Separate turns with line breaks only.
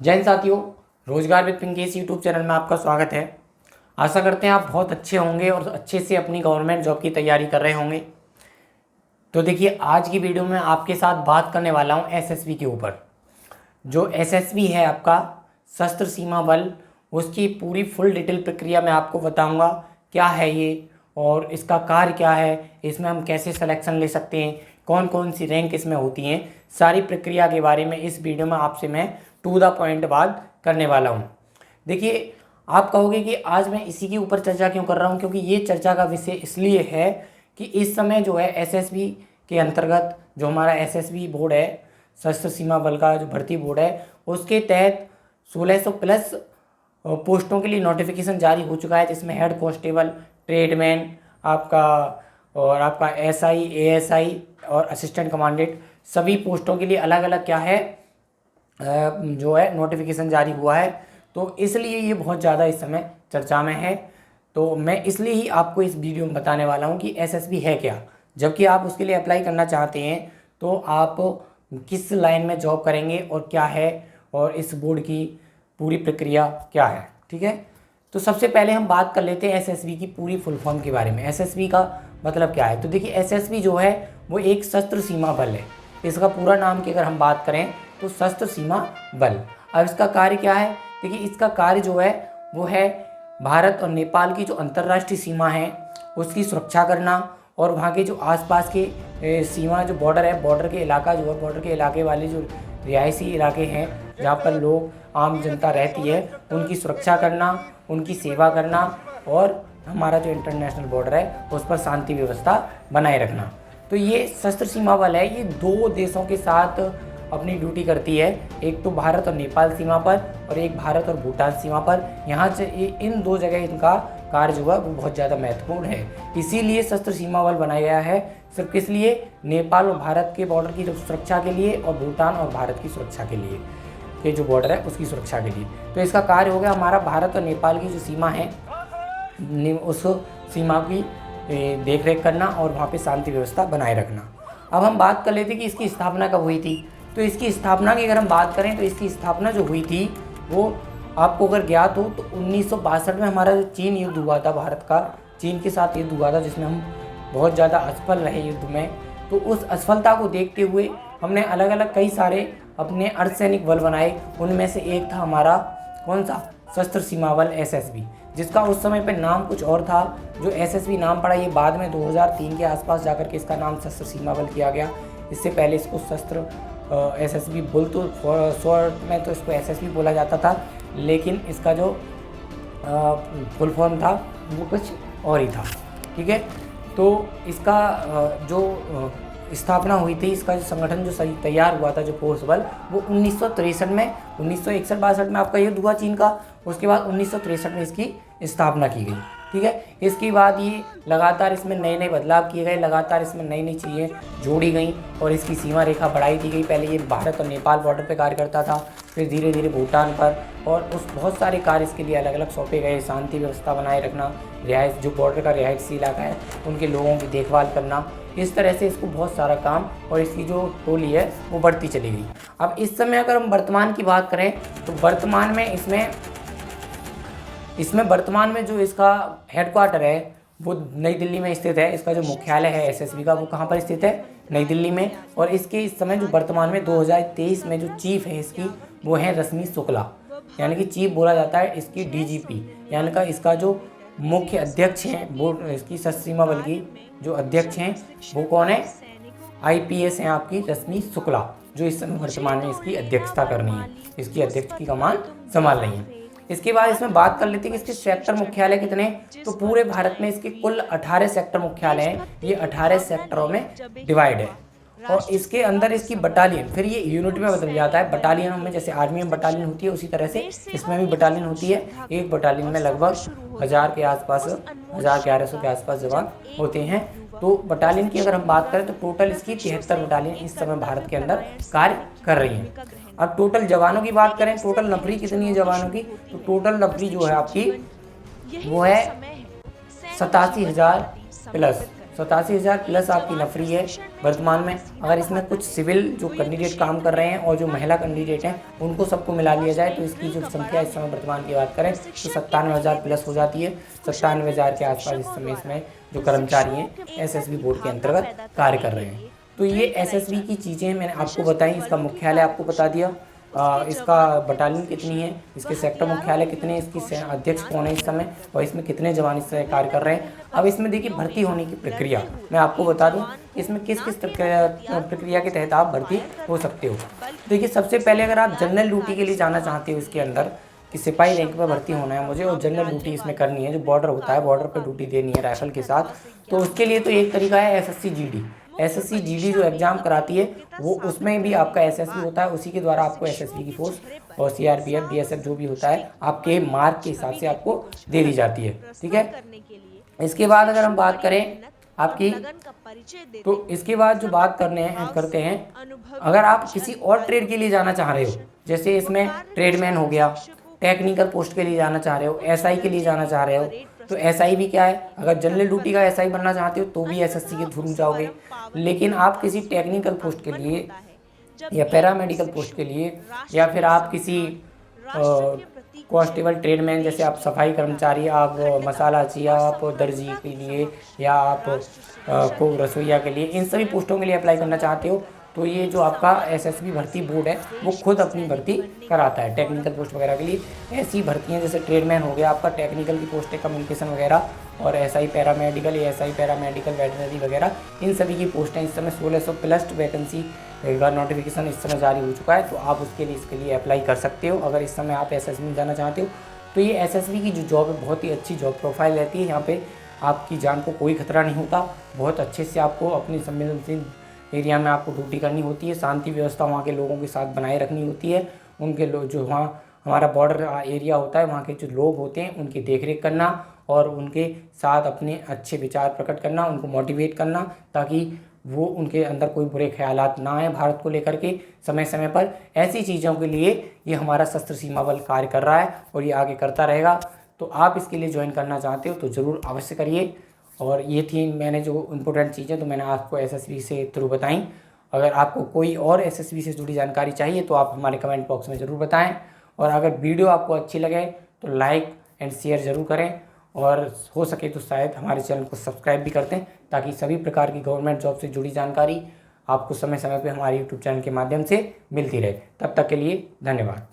जय हिंद साथियों, रोजगार विद पिंकेश यूट्यूब चैनल में आपका स्वागत है। आशा करते हैं आप बहुत अच्छे होंगे और अच्छे से अपनी गवर्नमेंट जॉब की तैयारी कर रहे होंगे। तो देखिए, आज की वीडियो में आपके साथ बात करने वाला हूं एसएसबी के ऊपर। जो एसएसबी है आपका सशस्त्र सीमा बल, उसकी पूरी फुल डिटेल प्रक्रिया मैं आपको बताऊँगा क्या है ये और इसका कार्य क्या है, इसमें हम कैसे सिलेक्शन ले सकते हैं, कौन कौन सी रैंक इसमें होती हैं, सारी प्रक्रिया के बारे में इस वीडियो में आपसे मैं टू द पॉइंट बात करने वाला हूँ। देखिए, आप कहोगे कि आज मैं इसी के ऊपर चर्चा क्यों कर रहा हूँ, क्योंकि ये चर्चा का विषय इसलिए है कि इस समय जो है एसएसबी के अंतर्गत जो हमारा एसएसबी बोर्ड है, सशस्त्र सीमा बल का जो भर्ती बोर्ड है, उसके तहत 1600 प्लस पोस्टों के लिए नोटिफिकेशन जारी हो चुका है, जिसमें हेड कांस्टेबल, ट्रेडमैन आपका और आपका एसआई, एएसआई और असिस्टेंट कमांडेंट सभी पोस्टों के लिए अलग अलग क्या है जो है नोटिफिकेशन जारी हुआ है। तो इसलिए ये बहुत ज़्यादा इस समय चर्चा में है। तो मैं इसलिए ही आपको इस वीडियो में बताने वाला हूँ कि एसएसबी है क्या, जबकि आप उसके लिए अप्लाई करना चाहते हैं तो आप किस लाइन में जॉब करेंगे और क्या है और इस बोर्ड की पूरी प्रक्रिया क्या है। ठीक है, तो सबसे पहले हम बात कर लेते हैं एसएसबी की पूरी फुल फॉर्म के बारे में। एसएसबी का मतलब क्या है? तो देखिए, एसएसबी जो है वो एक सशस्त्र सीमा बल है। इसका पूरा नाम की अगर हम बात करें तो सशस्त्र सीमा बल। अब इसका कार्य क्या है? देखिए, इसका कार्य जो है वो है भारत और नेपाल की जो अंतर्राष्ट्रीय सीमा है उसकी सुरक्षा करना और वहाँ के जो आसपास के सीमा जो बॉर्डर है, बॉर्डर के इलाका जो है, बॉर्डर के इलाके वाले जो रिहायशी इलाके हैं जहाँ पर लोग आम जनता रहती है, उनकी सुरक्षा करना, उनकी सेवा करना और हमारा जो इंटरनेशनल बॉर्डर है उस पर शांति व्यवस्था बनाए रखना। तो ये सशस्त्र सीमा बल है, ये दो देशों के साथ अपनी ड्यूटी करती है, एक तो भारत और नेपाल सीमा पर और एक भारत और भूटान सीमा पर। यहाँ से इन दो जगह इनका कार्य जो है वो बहुत ज़्यादा महत्वपूर्ण है। इसीलिए सशस्त्र सीमा बल बनाया गया है, सिर्फ किस लिए? नेपाल और भारत के बॉर्डर की सुरक्षा के लिए और भूटान और भारत की सुरक्षा के लिए, ये जो बॉर्डर है उसकी सुरक्षा के लिए। तो इसका कार्य हो गया हमारा भारत और नेपाल की जो सीमा है उस सीमा की देख रेख करना और वहाँ पे शांति व्यवस्था बनाए रखना। अब हम बात कर लेते कि इसकी स्थापना कब हुई थी। तो इसकी स्थापना की अगर हम बात करें तो इसकी स्थापना जो हुई थी वो आपको अगर ज्ञात हो तो 1962 में हमारा जो चीन युद्ध हुआ था, भारत का चीन के साथ युद्ध हुआ था, जिसमें हम बहुत ज़्यादा असफल रहे युद्ध में। तो उस असफलता को देखते हुए हमने अलग अलग कई सारे अपने अर्धसैनिक बल बनाए। उनमें से एक था हमारा कौन सा? सशस्त्र सीमा बल एसएसबी, जिसका उस समय पे नाम कुछ और था। जो एसएसबी नाम पड़ा ये बाद में 2003 के आसपास जाकर के इसका नाम सशस्त्र सीमा बल किया गया। इससे पहले इसको शस्त्र एसएसबी बोल तो शॉर्ट में तो इसको एसएसबी बोला जाता था, लेकिन इसका जो फुल फॉर्म था वो कुछ और ही था। ठीक है, तो इसका जो स्थापना हुई थी, इसका जो संगठन जो सही तैयार हुआ था, जो फोर्स बल, वो 1963 में 1961-62 में आपका युद्ध हुआ चीन का। उसके बाद 1963 में इसकी स्थापना की गई। ठीक है, इसके बाद ये लगातार इसमें नए नए बदलाव किए गए, लगातार इसमें नई नई चीज़ें जोड़ी गई और इसकी सीमा रेखा बढ़ाई दी गई। पहले ये भारत और नेपाल बॉर्डर पे कार्य करता था, फिर धीरे धीरे भूटान पर, और उस बहुत सारे कार्य इसके लिए अलग अलग सौंपे गए। शांति व्यवस्था बनाए रखना, रिहायश जो बॉर्डर का रिहायशी इलाका है उनके लोगों की देखभाल करना, इस तरह से इसको बहुत सारा काम और इसकी जो टोली है वो बढ़ती चली गई। अब इस समय अगर हम वर्तमान की बात करें तो वर्तमान में इसमें वर्तमान में जो इसका हेडक्वार्टर है वो नई दिल्ली में स्थित है। इसका जो मुख्यालय है एसएसबी का वो कहाँ पर स्थित है? नई दिल्ली में। और इसके इस समय जो वर्तमान में 2023 में जो चीफ है इसकी वो है रश्मि शुक्ला, यानी कि चीफ बोला जाता है इसकी डीजीपी, यानी कि इसका जो मुख्य अध्यक्ष हैं बोर्ड इसकी सशस्त्र सीमा बल की जो अध्यक्ष हैं वो कौन है? आईपीएस हैं आपकी रश्मि शुक्ला, जो इस समय वर्तमान में इसकी अध्यक्षता करनी है, इसकी अध्यक्ष की कमान संभाल रही है। इसके बाद इसमें बात कर लेते हैं कि इसके सेक्टर मुख्यालय कितने। तो पूरे भारत में इसके कुल 18 सेक्टर मुख्यालय हैं। ये 18 सेक्टरों में डिवाइड है और इसके अंदर इसकी बटालियन, फिर ये यूनिट में बदल जाता है। बटालियनों में जैसे आर्मी में बटालियन होती है उसी तरह से इसमें भी बटालियन होती है। एक बटालियन में लगभग 1000 के आसपास, 1100 के आसपास जवान होते हैं। तो बटालियन की अगर हम बात करें तो टोटल इसकी 73 बटालियन इस समय भारत के अंदर कार्य कर रही हैं। अब टोटल जवानों की बात करें, टोटल नफरी कितनी है जवानों की? तो टोटल नफरी जो है आपकी वो है 87,000 प्लस, 87,000 प्लस आपकी नफरी है वर्तमान में। अगर इसमें कुछ सिविल जो कैंडिडेट काम कर रहे हैं और जो महिला कैंडिडेट हैं उनको सबको मिला लिया जाए तो इसकी जो संख्या इस समय वर्तमान की बात करें तो 97,000 प्लस हो जाती है। 97,000 के आसपास इस समय इसमें जो कर्मचारी हैं एसएसबी बोर्ड के अंतर्गत कार्य कर रहे हैं। तो ये एसएसबी की चीज़ें मैंने आपको बताई, इसका मुख्यालय आपको बता दिया, इसका बटालियन कितनी है, इसके सेक्टर मुख्यालय कितने हैं, इसकी अध्यक्ष कौन है इस समय और इसमें कितने जवान इस समय कार्य कर रहे हैं। अब इसमें देखिए भर्ती होने की प्रक्रिया मैं आपको बता दूं, इसमें किस किस प्रक्रिया के तहत आप भर्ती हो सकते हो। देखिए सबसे पहले अगर आप जनरल ड्यूटी के लिए जाना चाहते हो इसके अंदर कि सिपाही रैंक पर भर्ती होना है मुझे और जनरल ड्यूटी इसमें करनी है, जो बॉर्डर होता है बॉर्डर पर ड्यूटी देनी है राइफल के साथ, तो उसके लिए तो एक तरीका है एसएससी जीडी। एसएससी जीडी जो एग्जाम कराती है वो उसमें भी आपका एसएसबी होता है, उसी के द्वारा आपको एसएसबी की फोर्स और सीआरपीएफ बीएसएफ जो भी होता है आपके मार्क के हिसाब से आपको दे दी जाती है। ठीक है, इसके बाद अगर हम बात करें आपकी, तो इसके बाद जो बात करते हैं अगर आप किसी और ट्रेड के लिए जाना चाह रहे हो, जैसे इसमें ट्रेडमैन हो गया, टेक्निकल पोस्ट के लिए जाना चाह रहे हो, एसआई के लिए जाना चाह रहे हो, तो एसआई भी क्या है, अगर जनरल ड्यूटी का एसआई बनना चाहते हो तो भी एसएससी के थ्रू जाओगे। लेकिन आप किसी टेक्निकल पोस्ट के लिए या पैरामेडिकल पोस्ट के लिए या फिर आप किसी कांस्टेबल ट्रेडमैन जैसे आप सफाई कर्मचारी, आप मसाला चाहिए, आप दर्जी के लिए या आप को रसोईया के लिए, इन सभी पोस्टों के लिए अप्लाई करना चाहते हो तो ये जो आपका एसएसबी भर्ती बोर्ड है वो खुद अपनी भर्ती कराता है टेक्निकल पोस्ट वगैरह के लिए। ऐसी भर्तियाँ जैसे ट्रेडमैन हो गया आपका, टेक्निकल की पोस्ट है कम्युनिकेशन वगैरह, और SI paramedical, ASI paramedical, veterinary वगैरह, इन सभी की पोस्टें इस समय 1600 प्लस वैकेंसी का नोटिफिकेशन इस समय जारी हो चुका है, तो आप उसके लिए इसके लिए अप्लाई कर सकते हो अगर इस समय आप एसएसबी में जाना चाहते हो। तो ये एसएसबी की जो जॉब है बहुत ही अच्छी जॉब प्रोफाइल रहती है, यहाँ पे आपकी जान को कोई खतरा नहीं होता, बहुत अच्छे से आपको अपनी संवेदनशील एरिया में आपको ड्यूटी करनी होती है, शांति व्यवस्था वहाँ के लोगों के साथ बनाए रखनी होती है, उनके लोग जो वहाँ हमारा बॉर्डर एरिया होता है वहाँ के जो लोग होते हैं उनकी देखरेख करना और उनके साथ अपने अच्छे विचार प्रकट करना, उनको मोटिवेट करना ताकि वो उनके अंदर कोई बुरे ख्यालात ना आए भारत को लेकर के। समय समय पर ऐसी चीज़ों के लिए ये हमारा सशस्त्र सीमा बल कार्य कर रहा है और ये आगे करता रहेगा। तो आप इसके लिए ज्वाइन करना चाहते हो तो ज़रूर अवश्य करिए। और ये थी मैंने जो इम्पोर्टेंट चीज़ें तो मैंने आपको एसएसबी से थ्रू बताई। अगर आपको कोई और एसएसबी से जुड़ी जानकारी चाहिए तो आप हमारे कमेंट बॉक्स में ज़रूर बताएं। और अगर वीडियो आपको अच्छी लगे तो लाइक एंड शेयर ज़रूर करें और हो सके तो शायद हमारे चैनल को सब्सक्राइब भी कर दें ताकि सभी प्रकार की गवर्नमेंट जॉब से जुड़ी जानकारी आपको समय समय पर हमारे यूट्यूब चैनल के माध्यम से मिलती रहे। तब तक के लिए धन्यवाद।